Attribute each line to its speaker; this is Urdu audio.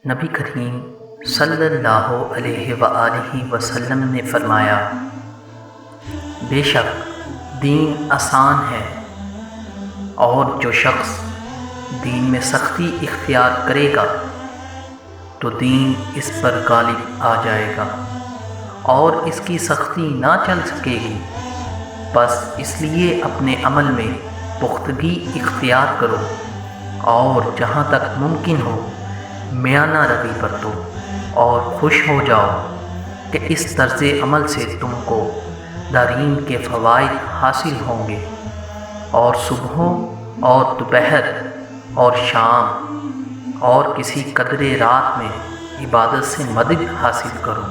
Speaker 1: نبی کریم صلی اللہ علیہ وآلہ وسلم نے فرمایا، بے شک دین آسان ہے، اور جو شخص دین میں سختی اختیار کرے گا تو دین اس پر غالب آ جائے گا اور اس کی سختی نہ چل سکے گی۔ بس اس لیے اپنے عمل میں پختگی اختیار کرو اور جہاں تک ممکن ہو میانہ روی برتو اور خوش ہو جاؤ کہ اس طرز عمل سے تم کو دارین کے فوائد حاصل ہوں گے، اور صبحوں اور دوپہر اور شام اور کسی قدرے رات میں عبادت سے مدد حاصل کرو۔